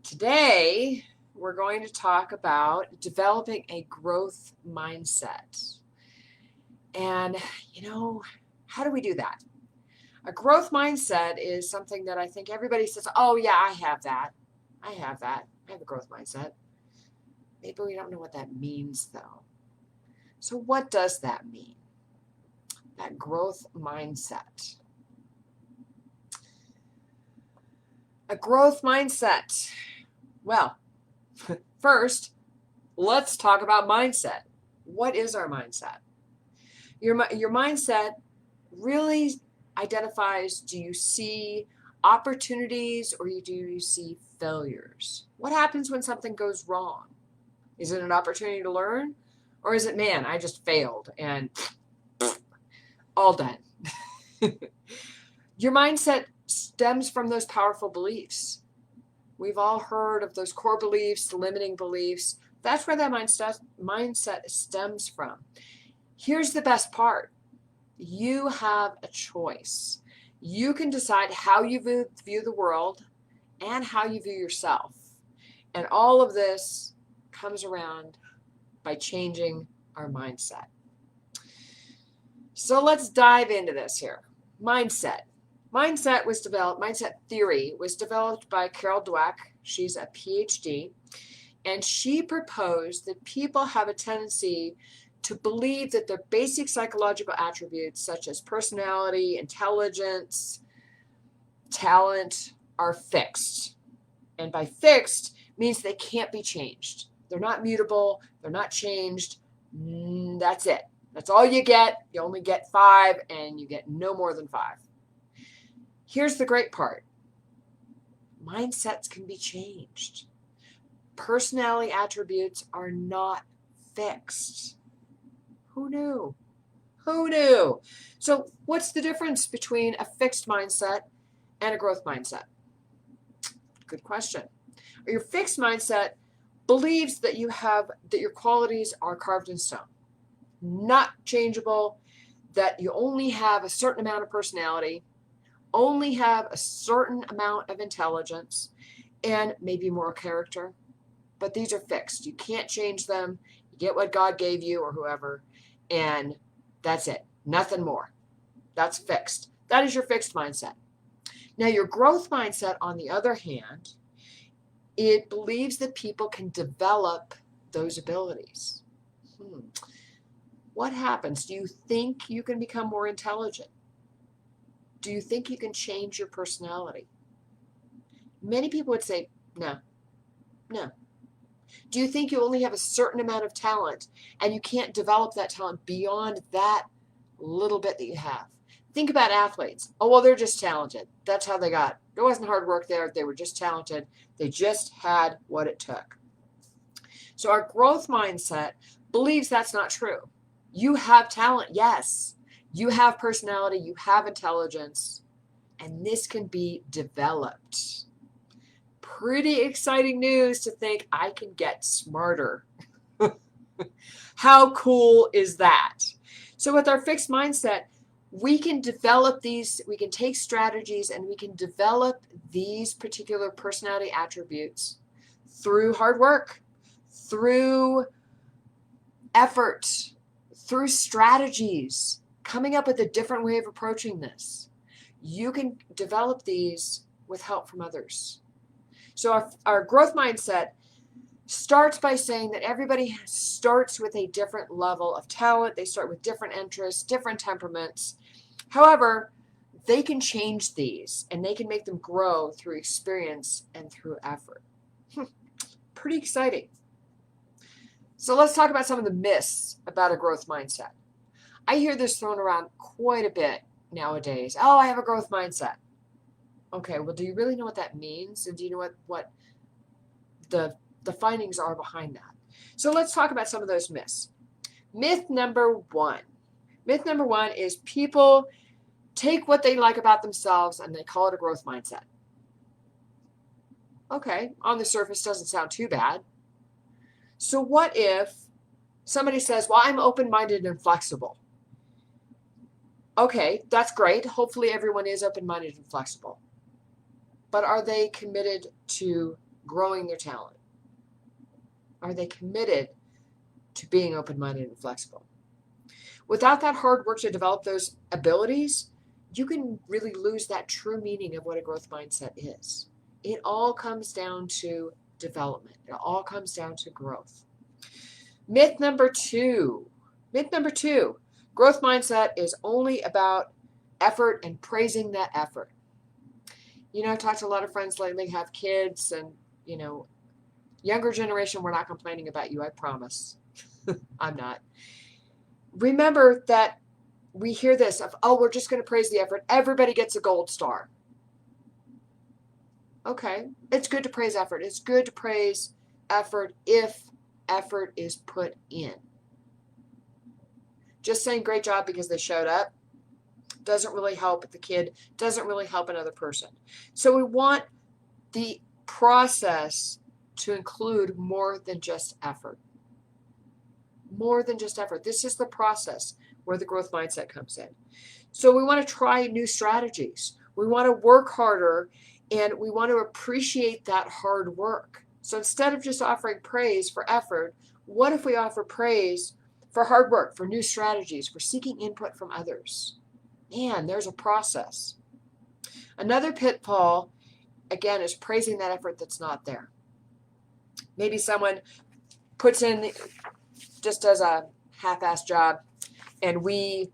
Today, we're going to talk about developing a growth mindset. And, how do we do that? A growth mindset is something that I think everybody says, oh, yeah, I have that. I have that. I have a growth mindset. Maybe we don't know what that means, though. So, what does that mean? That growth mindset. A growth mindset. Well, first, let's talk about mindset. What is our mindset? Your mindset really identifies, do you see opportunities or do you see failures? What happens when something goes wrong? Is it an opportunity to learn? Or is it, man, I just failed and all done? Your mindset stems from those powerful beliefs. We've all heard of those core beliefs, limiting beliefs. That's where that mindset stems from. Here's the best part. You have a choice. You can decide how you view the world and how you view yourself. And all of this comes around by changing our mindset. So let's dive into this here. Mindset. Mindset theory was developed by Carol Dweck. She's a PhD. And she proposed that people have a tendency to believe that their basic psychological attributes, such as personality, intelligence, talent, are fixed. And by fixed means they can't be changed. They're not mutable. They're not changed. That's it. That's all you get. You only get 5, and you get no more than 5. Here's the great part. Mindsets can be changed. Personality attributes are not fixed. Who knew? Who knew? So what's the difference between a fixed mindset and a growth mindset? Good question. Your fixed mindset believes that your qualities are carved in stone, not changeable, that you only have a certain amount of personality, only have a certain amount of intelligence, and maybe more character. But these are fixed. You can't change them. You get what God gave you or whoever, and that's it. Nothing more. That's fixed. That is your fixed mindset. Now, your growth mindset, on the other hand, it believes that people can develop those abilities. What happens? Do you think you can become more intelligent? Do you think you can change your personality? Many people would say, no. Do you think you only have a certain amount of talent and you can't develop that talent beyond that little bit that you have? Think about athletes. Oh, well, they're just talented. That's how they got. There wasn't hard work there. They were just talented. They just had what it took. So our growth mindset believes that's not true. You have talent, yes. You have personality, you have intelligence, and this can be developed. Pretty exciting news to think I can get smarter. How cool is that? So with our fixed mindset, we can develop these, we can take strategies and we can develop these particular personality attributes through hard work, through effort, through strategies, coming up with a different way of approaching this. You can develop these with help from others. So our growth mindset starts by saying that everybody starts with a different level of talent. They start with different interests, different temperaments. However, they can change these and they can make them grow through experience and through effort. Pretty exciting. So let's talk about some of the myths about a growth mindset. I hear this thrown around quite a bit nowadays. Oh, I have a growth mindset. Okay, well, do you really know what that means? And do you know what the findings are behind that? So let's talk about some of those myths. Myth number one. Myth number one is people take what they like about themselves and they call it a growth mindset. Okay, on the surface doesn't sound too bad. So what if somebody says, well, I'm open-minded and flexible? Okay, that's great. Hopefully everyone is open-minded and flexible. But are they committed to growing their talent? Are they committed to being open-minded and flexible? Without that hard work to develop those abilities, you can really lose that true meaning of what a growth mindset is. It all comes down to development. It all comes down to growth. Myth number two. Growth mindset is only about effort and praising that effort. I've talked to a lot of friends lately, have kids, and, younger generation, we're not complaining about you, I promise. I'm not. Remember that we hear this of, oh, we're just going to praise the effort. Everybody gets a gold star. Okay, it's good to praise effort. It's good to praise effort if effort is put in. Just saying great job because they showed up doesn't really help the kid, doesn't really help another person. So we want the process to include more than just effort. More than just effort. This is the process where the growth mindset comes in. So we want to try new strategies. We want to work harder, and we want to appreciate that hard work. So instead of just offering praise for effort, what if we offer praise for hard work, for new strategies, for seeking input from others? Man, there's a process. Another pitfall, again, is praising that effort that's not there. Maybe someone puts in, just does a half-assed job, and we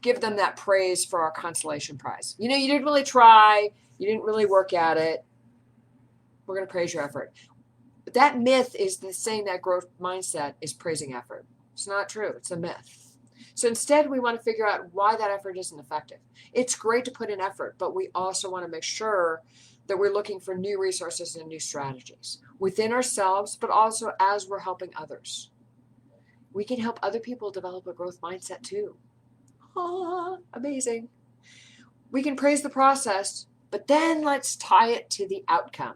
give them that praise for our consolation prize. You didn't really try, you didn't really work at it. We're going to praise your effort. But that myth is saying that growth mindset is praising effort. It's not true. It's a myth. So instead, we want to figure out why that effort isn't effective. It's great to put in effort, but we also want to make sure that we're looking for new resources and new strategies within ourselves, but also as we're helping others. We can help other people develop a growth mindset too. Amazing. We can praise the process, but then let's tie it to the outcome.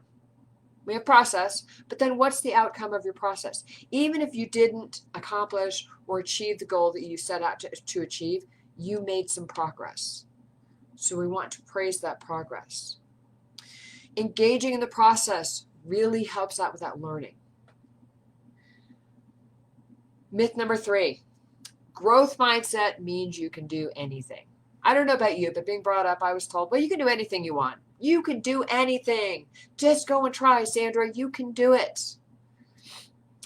We have process, but then what's the outcome of your process? Even if you didn't accomplish or achieve the goal that you set out to achieve, you made some progress. So we want to praise that progress. Engaging in the process really helps out with that learning. Myth number 3, growth mindset means you can do anything. I don't know about you, but being brought up, I was told, well, you can do anything you want. You can do anything. Just go and try, Sandra. You can do it.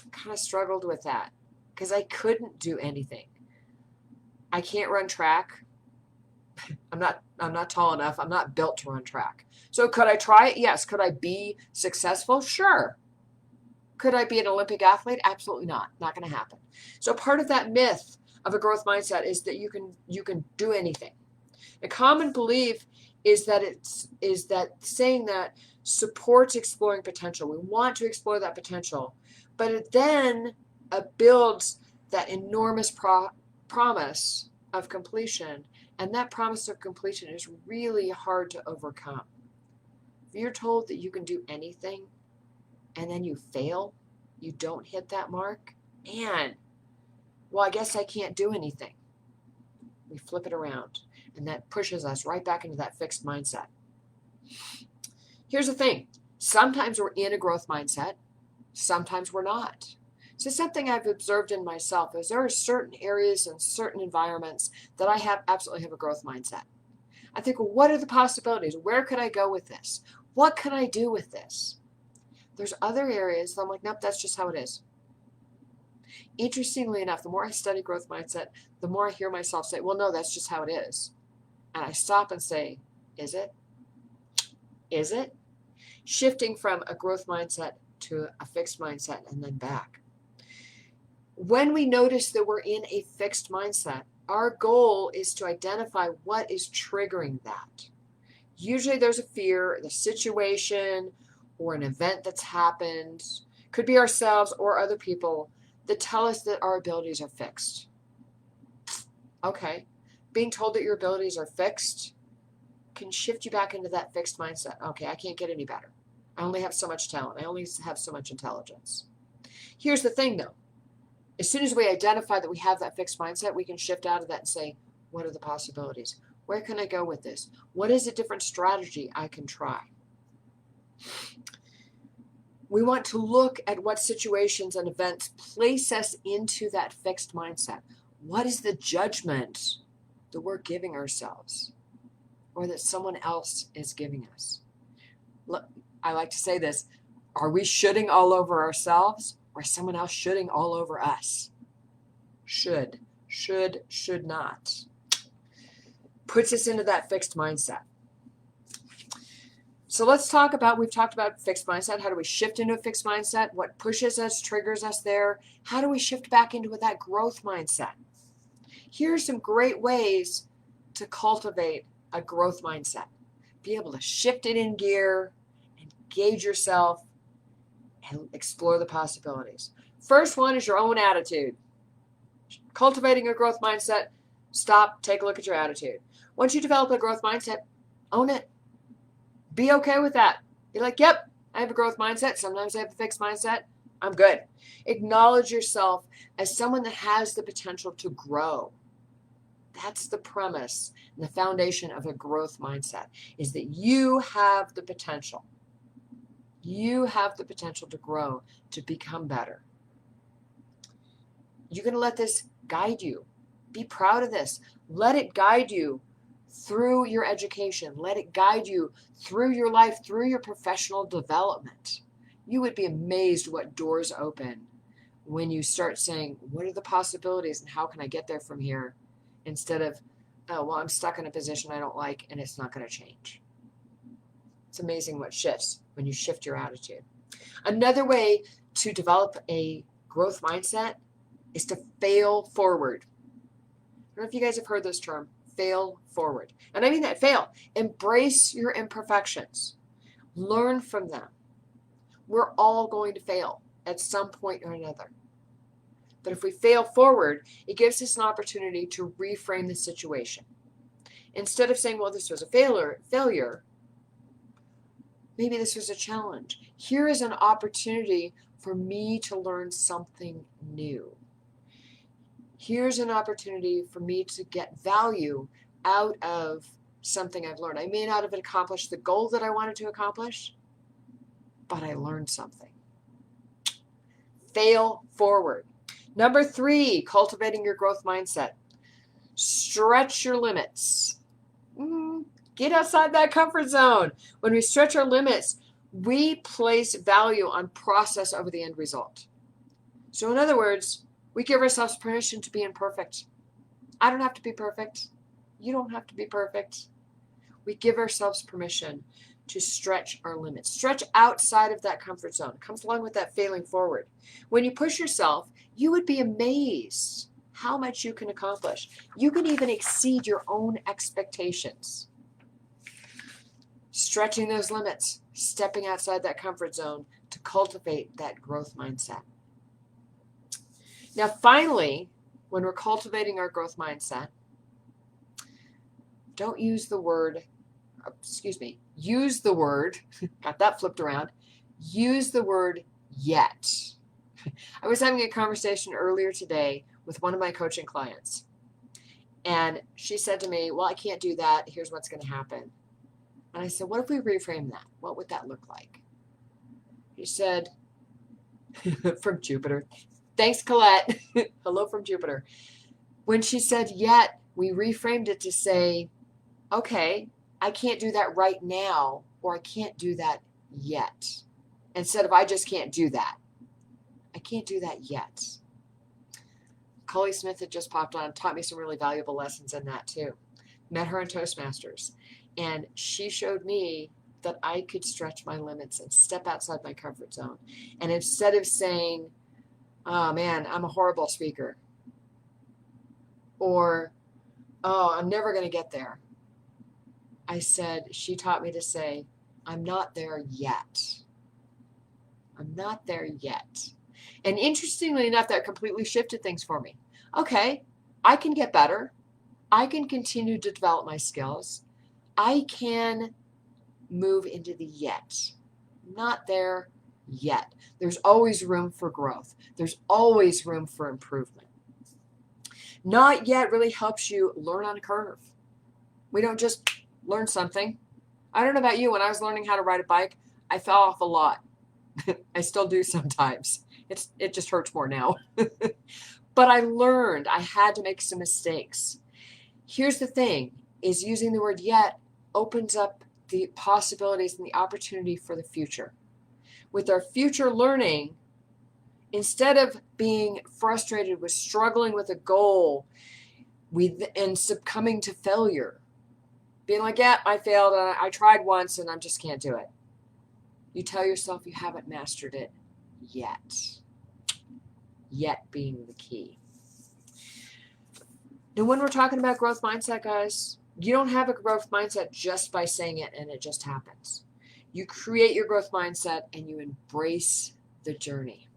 I kind of struggled with that because I couldn't do anything. I can't run track. I'm not tall enough. I'm not built to run track. So could I try it? Yes. Could I be successful? Sure. Could I be an Olympic athlete? Absolutely not. Not going to happen. So part of that myth of a growth mindset is that you can do anything. A common belief is that saying that supports exploring potential. We want to explore that potential, but it then builds that enormous promise of completion, and that promise of completion is really hard to overcome. If you're told that you can do anything and then you fail, you don't hit that mark, man, well, I guess I can't do anything. We flip it around, and that pushes us right back into that fixed mindset. Here's the thing. Sometimes we're in a growth mindset. Sometimes we're not. So something I've observed in myself is there are certain areas and certain environments that I absolutely have a growth mindset. I think, well, what are the possibilities? Where could I go with this? What could I do with this? There's other areas that I'm like, nope, that's just how it is. Interestingly enough, the more I study growth mindset, the more I hear myself say, well, no, that's just how it is. And I stop and say, is it? Is it? Shifting from a growth mindset to a fixed mindset and then back. When we notice that we're in a fixed mindset, our goal is to identify what is triggering that. Usually there's a fear, the situation, or an event that's happened, could be ourselves or other people, that tell us that our abilities are fixed. Okay, being told that your abilities are fixed can shift you back into that fixed mindset. Okay, I can't get any better. I only have so much talent. I only have so much intelligence. Here's the thing, though. As soon as we identify that we have that fixed mindset, we can shift out of that and say, what are the possibilities? Where can I go with this? What is a different strategy I can try? We want to look at what situations and events place us into that fixed mindset. What is the judgment that we're giving ourselves or that someone else is giving us? Look, I like to say this. Are we shoulding all over ourselves or is someone else shoulding all over us? Should not. Puts us into that fixed mindset. So let's talk about, we've talked about fixed mindset. How do we shift into a fixed mindset? What pushes us, triggers us there? How do we shift back into that growth mindset? Here's some great ways to cultivate a growth mindset. Be able to shift it in gear, engage yourself, and explore the possibilities. First one is your own attitude. Cultivating a growth mindset, stop, take a look at your attitude. Once you develop a growth mindset, own it. Be okay with that. Be like, yep, I have a growth mindset. Sometimes I have a fixed mindset. I'm good. Acknowledge yourself as someone that has the potential to grow. That's the premise and the foundation of a growth mindset, is that you have the potential. You have the potential to grow, to become better. You're going to let this guide you. Be proud of this. Let it guide you through your education. Let it guide you through your life, through your professional development. You would be amazed what doors open when you start saying, what are the possibilities and how can I get there from here? Instead of, oh, well, I'm stuck in a position I don't like and it's not going to change. It's amazing what shifts when you shift your attitude. Another way to develop a growth mindset is to fail forward. I don't know if you guys have heard this term, fail forward. And I mean that, fail. Embrace your imperfections. Learn from them. We're all going to fail at some point or another. But if we fail forward, it gives us an opportunity to reframe the situation. Instead of saying, well, this was a failure, maybe this was a challenge. Here is an opportunity for me to learn something new. Here's an opportunity for me to get value out of something I've learned. I may not have accomplished the goal that I wanted to accomplish, but I learned something. Fail forward. Number 3, cultivating your growth mindset. Stretch your limits. Get outside that comfort zone. When we stretch our limits, we place value on process over the end result. So in other words, we give ourselves permission to be imperfect. I don't have to be perfect. You don't have to be perfect. We give ourselves permission to stretch our limits. Stretch outside of that comfort zone. It comes along with that failing forward. When you push yourself, you would be amazed how much you can accomplish. You can even exceed your own expectations. Stretching those limits, stepping outside that comfort zone to cultivate that growth mindset. Now, finally, when we're cultivating our growth mindset, don't use the word, use the word, got that flipped around, use the word yet. I was having a conversation earlier today with one of my coaching clients, and she said to me, well, I can't do that. Here's what's going to happen. And I said, what if we reframe that? What would that look like? He said, from Jupiter. Thanks, Colette. Hello from Jupiter. When she said yet, we reframed it to say, okay, I can't do that right now, or I can't do that yet. Instead of I just can't do that. I can't do that yet. Cully Smith had just popped on, taught me some really valuable lessons in that too. Met her in Toastmasters. And she showed me that I could stretch my limits and step outside my comfort zone. And instead of saying, oh man, I'm a horrible speaker, or oh, I'm never going to get there, she taught me to say, I'm not there yet. I'm not there yet. And interestingly enough, that completely shifted things for me. Okay, I can get better. I can continue to develop my skills. I can move into the yet. Not there yet. There's always room for growth. There's always room for improvement. Not yet really helps you learn on a curve. We don't just learn something. I don't know about you. When I was learning how to ride a bike, I fell off a lot. I still do sometimes. It just hurts more now. But I learned I had to make some mistakes. Here's the thing, is using the word yet opens up the possibilities and the opportunity for the future. With our future learning, instead of being frustrated with struggling with a goal and succumbing to failure, being like, yeah, I failed, I tried once and I just can't do it. You tell yourself you haven't mastered it yet. Yet being the key. Now, when we're talking about growth mindset, guys, you don't have a growth mindset just by saying it and it just happens. You create your growth mindset and you embrace the journey.